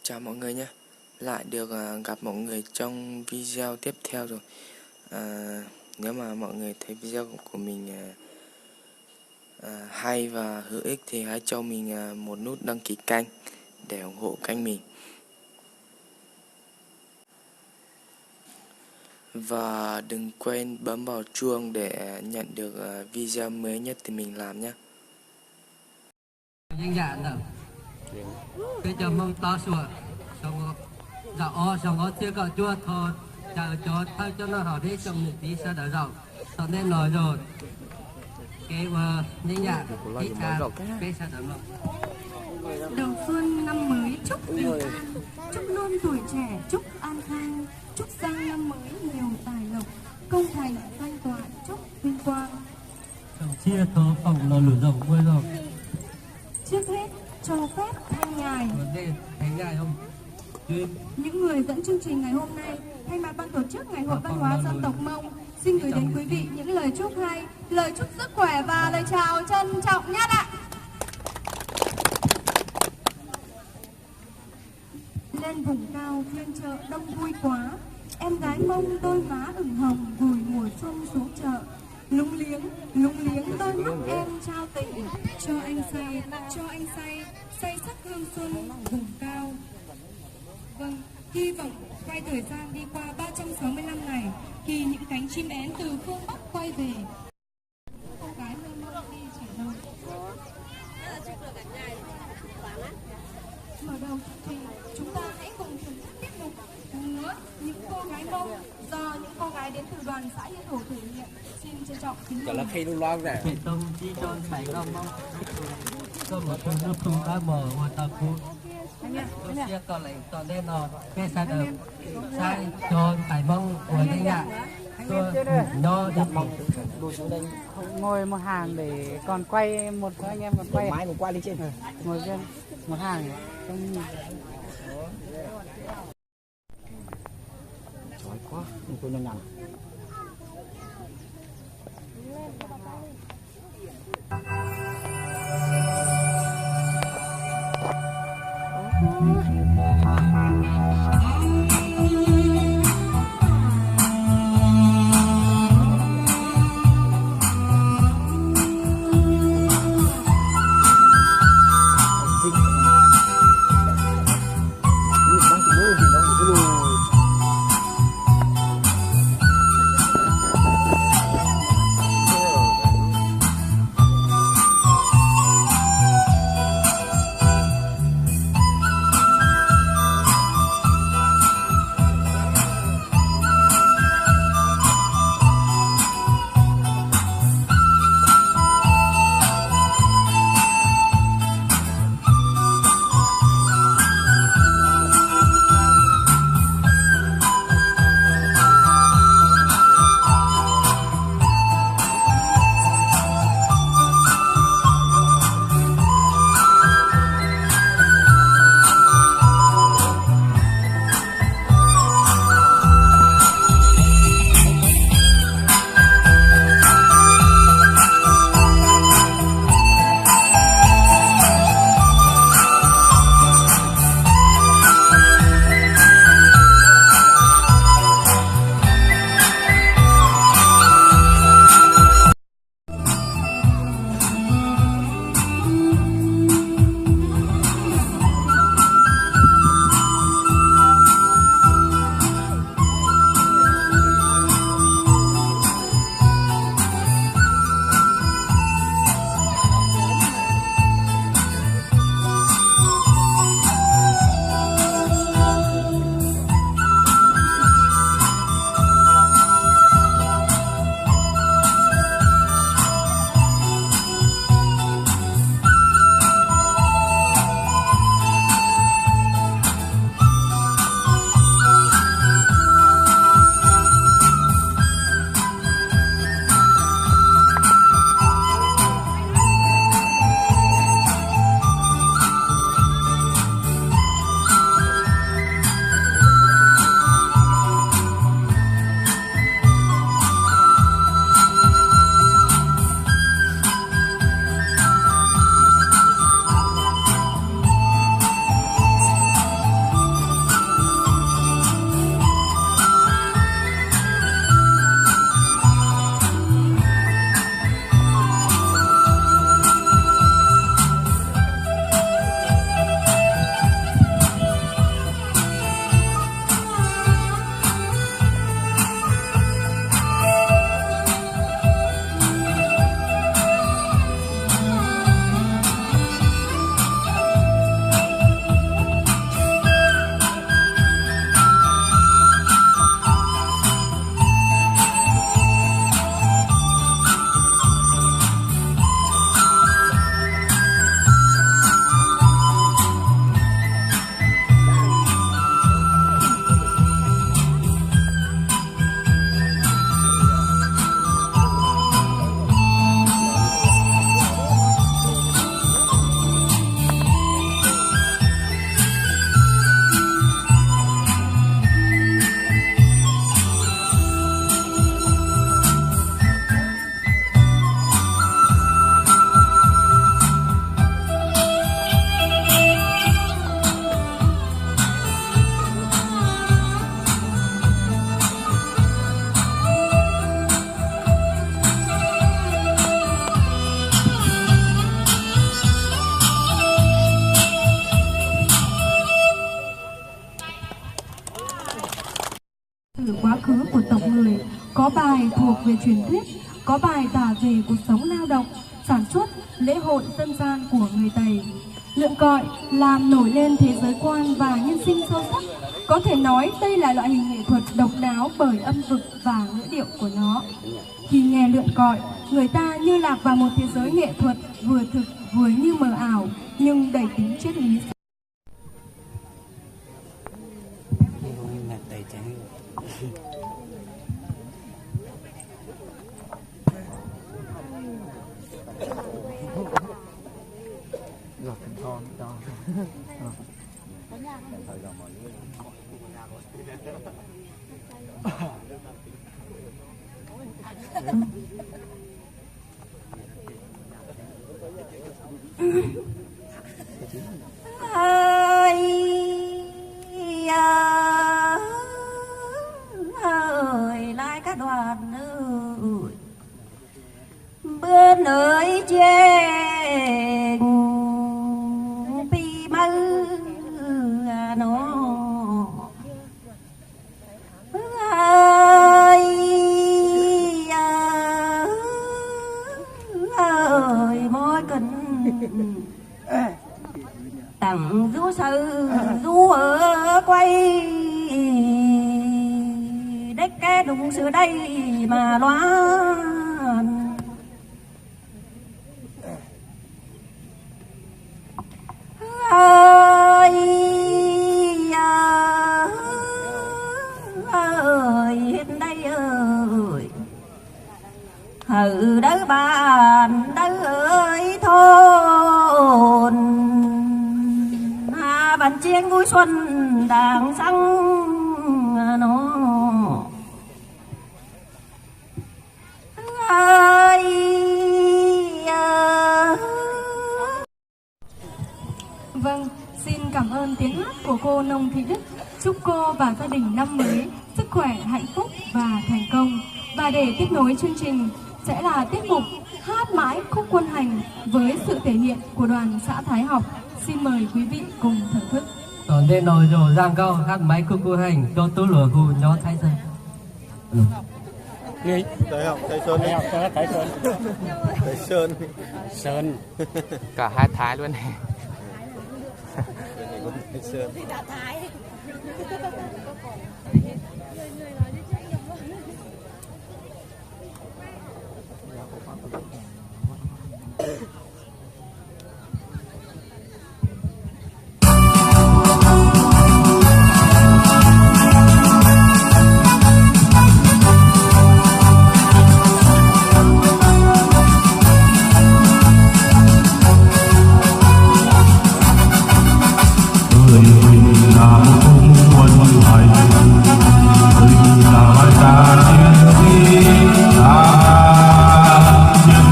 Chào mọi người nhé, lại được gặp mọi người trong video tiếp theo rồi. Nếu mà mọi người thấy video của mình hay và hữu ích thì hãy cho mình một nút đăng ký kênh để ủng hộ kênh mình. Và đừng quên bấm vào chuông để nhận được video mới nhất thì mình làm nhé. Nhanh nhạn nào. Cái chờ mong to sủa xong dạ xong có chưa cọ chua thôi chờ cho nó họ đi trong một tí sau đó rộng sau nên nói rồi cái mà nhanh nhạn ít ra cái sau đó mong đầu xuân năm mới chúc bình an, chúc luôn tuổi trẻ, chúc an khang, chúc sang năm mới nhiều tài lộc, công thành danh toại, chúc vinh quang. xong chia thố phòng nó lửa rộng quên rồi. Trước hết cho phép thanh nhài không những người dẫn chương trình ngày hôm nay thay mặt ban tổ chức ngày hội văn hóa dân tộc Mông xin gửi đến quý vị những lời chúc hay, lời chúc sức khỏe và lời chào trân trọng nhất ạ. Lên vùng cao phiên chợ đông vui quá, em gái Mông đôi má ửng hồng gửi mùa xuân xuống chợ. Lúng liếng đôi mắt em trao tình cho anh say sắc hương xuân vùng cao. Vâng, hy vọng quay thời gian đi qua 365 ngày thì những cánh chim én từ phương Bắc quay về. Cô gái mơ mơ đi trả lời. Mở đầu thì chúng ta hãy cùng thưởng thức tiết mục múa những cô gái Mông do những cô gái đến từ đoàn xã Yên Thổ thể hiện. Xin trân trọng kính mời. Là khi luôn loan nè. Chị Tông chỉ cho phải không mong có một phần nước không đã mở một tập cũ tôi chia còn lại còn đây nó cái sai được sai cho phải mong của đây nhạ nó được mong ngồi một hàng để còn quay một anh em còn quay Máy một qua đi trên ngồi trên một hàng trong chói quá tôi nhanh nhằn. Có bài thuộc về truyền thuyết, có bài tả về cuộc sống lao động, sản xuất, lễ hội dân gian của người Tày. Lượn cọi làm nổi lên thế giới quan và nhân sinh sâu sắc. Có thể nói đây là loại hình nghệ thuật độc đáo bởi âm vực và ngữ điệu của nó. Khi nghe lượn cọi, người ta như lạc vào một thế giới nghệ thuật vừa thực vừa như mờ ảo nhưng đầy tính triết lý. Ơi lại các đoàn ơi bên ơi chê pi mơ nó ơi môi kinh tặng du sư du ở quay đất cái đúng sự đây mà loan ơi hiện đây ơi hừ đỡ bàn đỡ ơi thôn bàn chiên vui xuân đàng sang nó Vâng, xin cảm ơn tiếng hát của cô Nông Thị Đức. Chúc cô và gia đình năm mới sức khỏe, hạnh phúc và thành công. Và để tiếp nối chương trình sẽ là tiết mục hát mãi khúc quân hành với sự thể hiện của đoàn xã Thái Học. Xin mời quý vị cùng thưởng thức. Còn tên nồi rổ giang cao hát máy khúc quân hành cho tú lửa gù nhó thái dân. Nghĩ Thái Học, Thái Sơn đi. Thái Sơn. Thái Sơn. Sơn. Cả hai Thái luôn này. Thái Sơn. Hãy subscribe cho kênh Ghiền Mì Gõ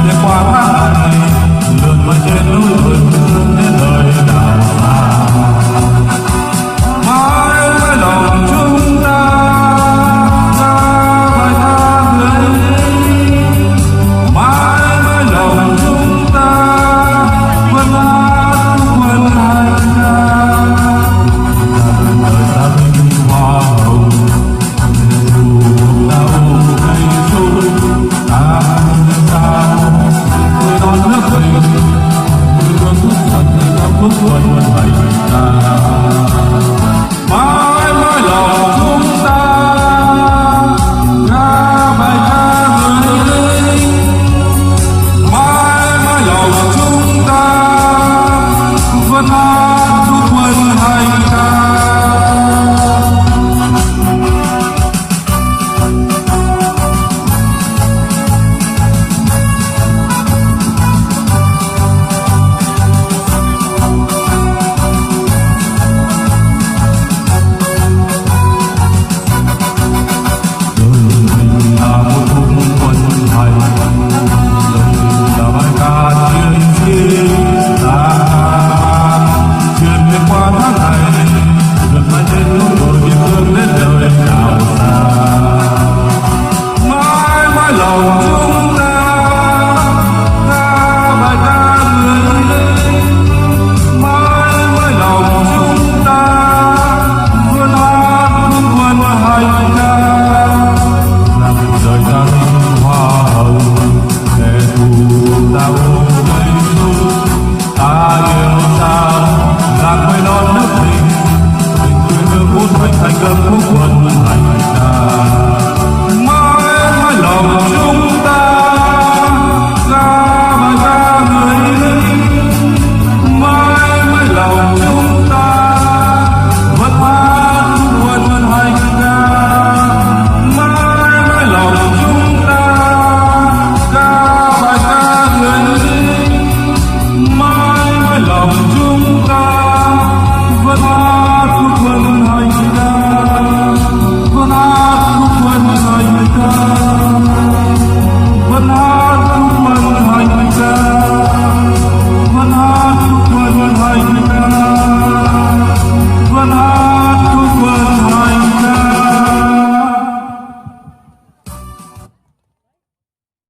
để không bỏ lỡ những video hấp dẫn.